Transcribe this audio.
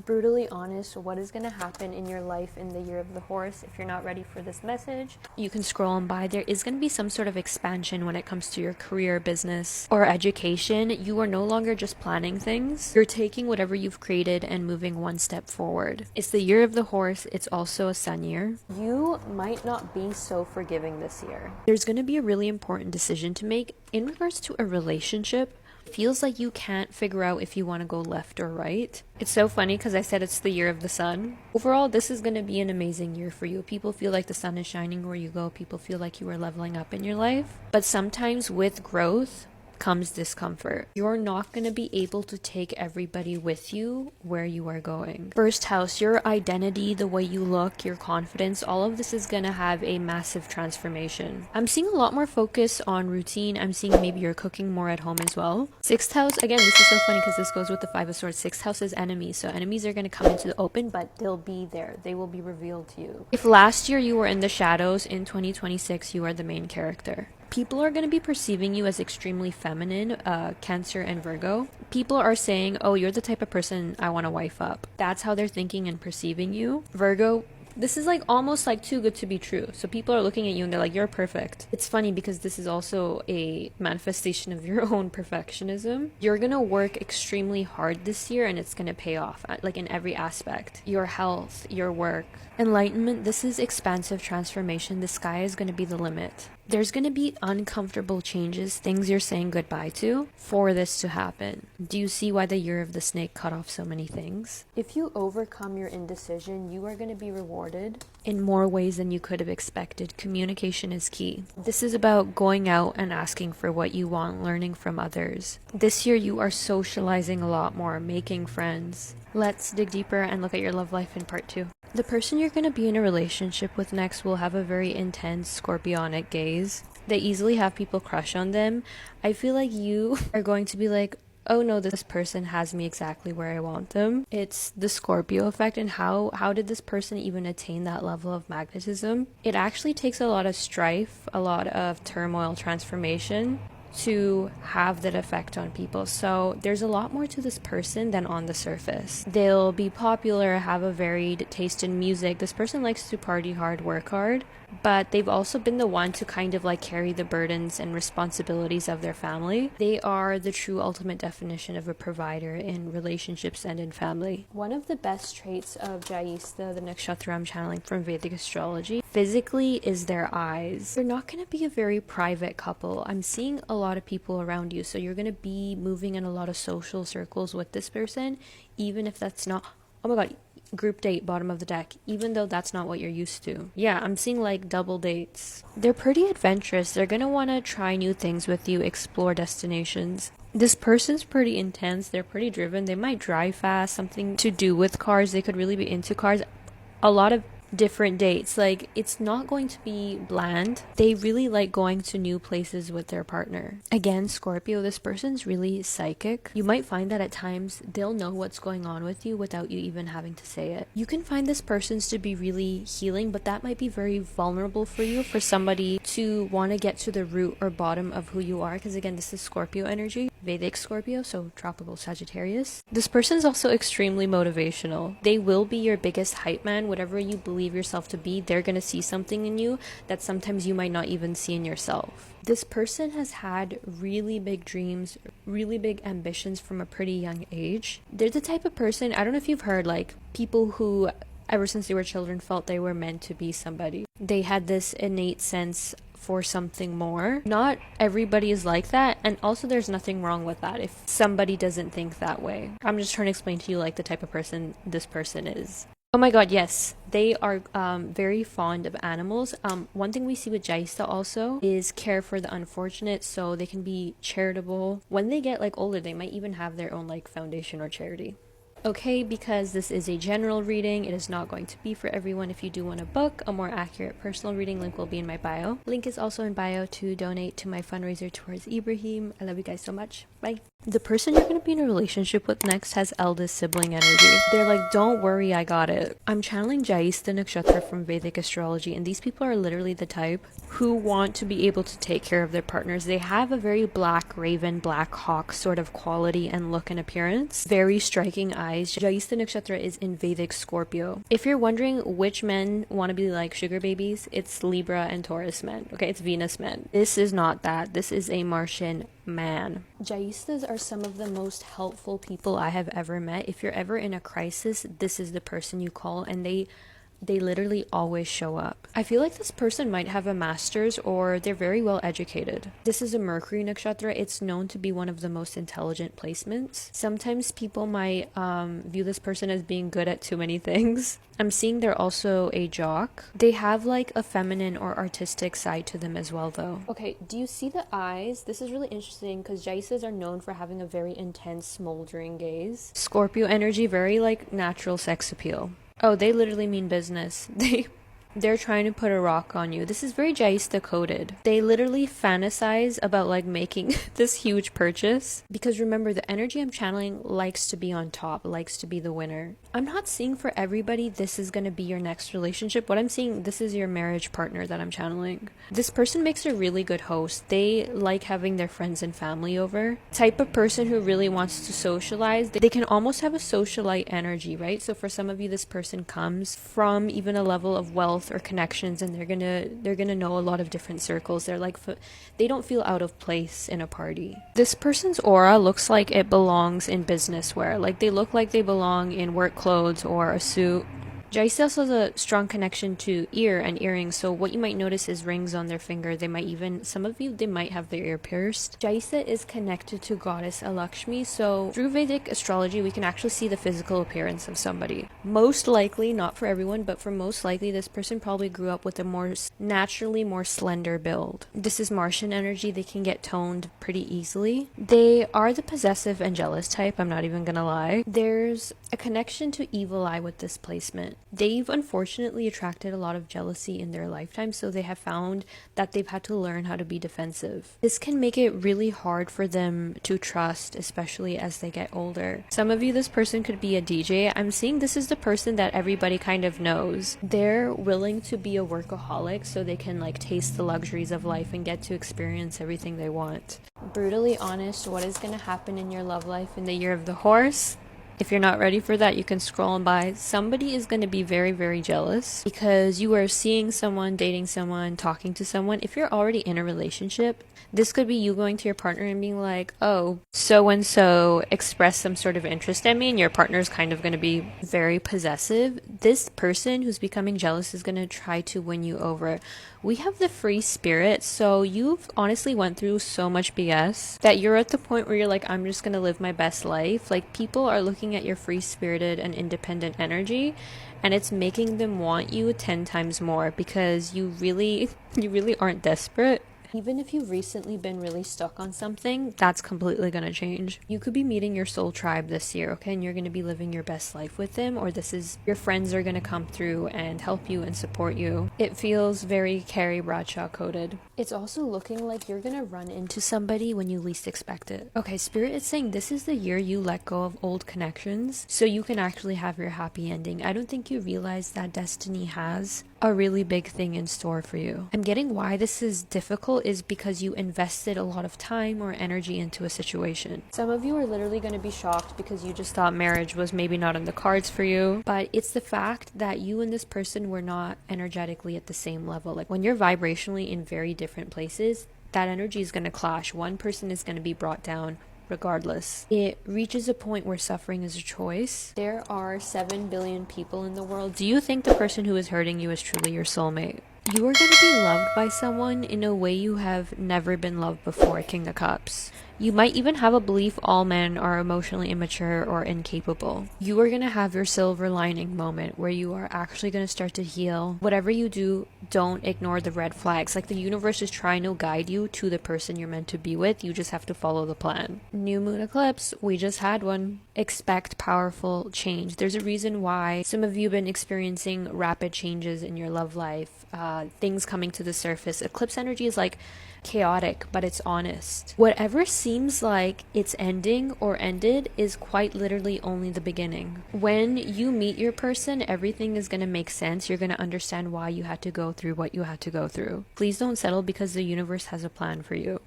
Brutally honest, what is going to happen in your life in the year of the horse? If you're not ready for this message, you can scroll on by. There is going to be some sort of expansion when it comes to your career, business, or education. You are no longer just planning things. You're taking whatever you've created and moving one step forward. It's the year of the horse. It's also a sun year. You might not be so forgiving this year. There's going to be a really important decision to make in regards to a relationship. Feels like you can't figure out if you want to go left or right. It's so funny because I said it's the year of the sun. Overall, this is going to be an amazing year for you. People feel like the sun is shining where you go. People feel like you are leveling up in your life. But sometimes with growth comes discomfort. You're not going to be able to take everybody with you where you are going. First house, your identity, the way you look, your confidence, all of this is going to have a massive transformation. I'm seeing a lot more focus on routine. I'm seeing maybe you're cooking more at home as well. Sixth house, again, this is so funny because this goes with the Five of Swords. Sixth house is enemies. So enemies are going to come into the open, but they'll be there. They will be revealed to you. If last year you were in the shadows, in 2026 you are the main character. People are going to be perceiving you as extremely feminine, Cancer and Virgo. People are saying, oh, you're the type of person I want to wife up. That's how they're thinking and perceiving you. Virgo, this is like almost like too good to be true. So people are looking at you and they're like, you're perfect. It's funny because this is also a manifestation of your own perfectionism. You're going to work extremely hard this year and it's going to pay off, like in every aspect. Your health, your work. Enlightenment, this is expansive transformation. The sky is going to be the limit. There's going to be uncomfortable changes, things you're saying goodbye to for this to happen. Do you see why the year of the snake cut off so many things? If you overcome your indecision, you are going to be rewarded in more ways than you could have expected. Communication is key. This is about going out and asking for what you want, learning from others. This year you are socializing a lot more, making friends. Let's dig deeper and look at your love life in part 2. The person you're going to be in a relationship with next will have a very intense scorpionic gaze. They easily have people crush on them. I feel like you are going to be like, oh no, this person has me exactly where I want them. It's the Scorpio effect, and how did this person even attain that level of magnetism? It actually takes a lot of strife, a lot of turmoil, transformation to have that effect on people. So there's a lot more to this person than on the surface. They'll be popular, have a varied taste in music. This person likes to party hard, work hard, but they've also been the one to kind of like carry the burdens and responsibilities of their family. They are the true ultimate definition of a provider in relationships and in family. One of the best traits of Jaista, the nakshatra I'm channeling from Vedic astrology, physically is their eyes. They're not going to be a very private couple. I'm seeing a lot of people around you, so you're going to be moving in a lot of social circles with this person, even if that's not, oh my god, group date, bottom of the deck, even though that's not what you're used to. Yeah, I'm seeing like double dates. They're pretty adventurous. They're gonna want to try new things with you, explore destinations. This person's pretty intense. They're pretty driven. They might drive fast, something to do with cars. They could really be into cars. A lot of different dates. Like, it's not going to be bland. They really like going to new places with their partner. Again, Scorpio, this person's really psychic. You might find that at times they'll know what's going on with you without you even having to say it. You can find this person's to be really healing, but that might be very vulnerable for you, for somebody to want to get to the root or bottom of who you are, because again, this is Scorpio energy, Vedic Scorpio, so tropical Sagittarius. This person's also extremely motivational. They will be your biggest hype man. Whatever you believe yourself to be, they're going to see something in you that sometimes you might not even see in yourself. This person has had really big dreams, really big ambitions from a pretty young age. They're the type of person, I don't know if you've heard, like people who ever since they were children felt they were meant to be somebody. They had this innate sense for something more. Not everybody is like that, and also there's nothing wrong with that if somebody doesn't think that way. I'm just trying to explain to you like the type of person this person is. Oh my god, yes, they are very fond of animals. One thing we see with Jaista also is care for the unfortunate, so they can be charitable. When they get like older, they might even have their own like foundation or charity. Okay, because this is a general reading, it is not going to be for everyone. If you do want to book a more accurate personal reading, link will be in my bio. Link is also in bio to donate to my fundraiser towards Ibrahim. I love you guys so much. Bye. The person you're going to be in a relationship with next has eldest sibling energy. They're like, don't worry, I got it. I'm channeling Jaista Nakshatra from Vedic astrology, and these people are literally the type who want to be able to take care of their partners. They have a very black raven, black hawk sort of quality and look and appearance. Very striking eyes. Jaista Nakshatra is in Vedic Scorpio. If you're wondering which men want to be like sugar babies, it's Libra and Taurus men. Okay, it's Venus men. This is not that. This is a Martian man. Jaistas are some of the most helpful people I have ever met. If you're ever in a crisis, this is the person you call, and they literally always show up. I feel like this person might have a master's or they're very well educated. This is a Mercury nakshatra. It's known to be one of the most intelligent placements. Sometimes people might view this person as being good at too many things. I'm seeing they're also a jock. They have like a feminine or artistic side to them as well though. Okay, do you see the eyes? This is really interesting because Jaisas are known for having a very intense, smoldering gaze. Scorpio energy, very like natural sex appeal. Oh, they literally mean business. They're trying to put a rock on you. This is very Jaista coded. They literally fantasize about like making this huge purchase. Because remember, the energy I'm channeling likes to be on top, likes to be the winner. I'm not seeing for everybody this is going to be your next relationship. What I'm seeing, this is your marriage partner that I'm channeling. This person makes a really good host. They like having their friends and family over. Type of person who really wants to socialize. They can almost have a socialite energy, right? So for some of you, this person comes from even a level of wealth or connections, and they're gonna know a lot of different circles. They're like, they don't feel out of place in a party. This person's aura looks like it belongs in business wear. Like they look like they belong in work clothes or a suit. Jaista also has a strong connection to ear and earrings, so what you might notice is rings on their finger. They might even, some of you, they might have their ear pierced. Jaista is connected to goddess Alakshmi, so through Vedic astrology, we can actually see the physical appearance of somebody. Most likely, not for everyone, but for most likely, this person probably grew up with a more naturally more slender build. This is Martian energy. They can get toned pretty easily. They are the possessive and jealous type, I'm not even gonna lie. There's a connection to evil eye with this placement. They've unfortunately attracted a lot of jealousy in their lifetime, so they have found that they've had to learn how to be defensive. This can make it really hard for them to trust, especially as they get older. Some of you, this person could be a DJ. I'm seeing this is the person that everybody kind of knows. They're willing to be a workaholic so they can like taste the luxuries of life and get to experience everything they want. Brutally honest, what is going to happen in your love life in the year of the horse? If you're not ready for that, you can scroll on by. Somebody is going to be very, very jealous because you are seeing someone, dating someone, talking to someone. If you're already in a relationship, this could be you going to your partner and being like, oh, so-and-so expressed some sort of interest in me, and your partner is kind of going to be very possessive. This person who's becoming jealous is going to try to win you over. We have the free spirit, so you've honestly went through so much BS that you're at the point where you're like, I'm just going to live my best life. Like, people are looking at your free-spirited and independent energy, and it's making them want you 10 times more because you really aren't desperate. Even if you've recently been really stuck on something, that's completely going to change. You could be meeting your soul tribe this year, okay? And you're going to be living your best life with them, or this is your friends are going to come through and help you and support you. It feels very Carrie Bradshaw coded. It's also looking like you're going to run into somebody when you least expect it. Okay, Spirit is saying this is the year you let go of old connections so you can actually have your happy ending. I don't think you realize that destiny has a really big thing in store for you. I'm getting why this is difficult is because you invested a lot of time or energy into a situation. Some of you are literally going to be shocked because you just thought marriage was maybe not on the cards for you, but it's the fact that you and this person were not energetically at the same level. Like when you're vibrationally in very different places, that energy is going to clash. One person is going to be brought down regardless. It reaches a point where suffering is a choice. There are 7 billion people in the world. Do you think the person who is hurting you is truly your soulmate? You are going to be loved by someone in a way you have never been loved before, King of Cups. You might even have a belief all men are emotionally immature or incapable. You are going to have your silver lining moment where you are actually going to start to heal. Whatever you do, don't ignore the red flags. Like the universe is trying to guide you to the person you're meant to be with. You just have to follow the plan. New moon eclipse. We just had one. Expect powerful change. There's a reason why some of you have been experiencing rapid changes in your love life. Things coming to the surface. Eclipse energy is like chaotic, but it's honest. Whatever seems like it's ending or ended is quite literally only the beginning. When you meet your person, everything is going to make sense. You're going to understand why you had to go through what you had to go through. Please don't settle because the universe has a plan for you.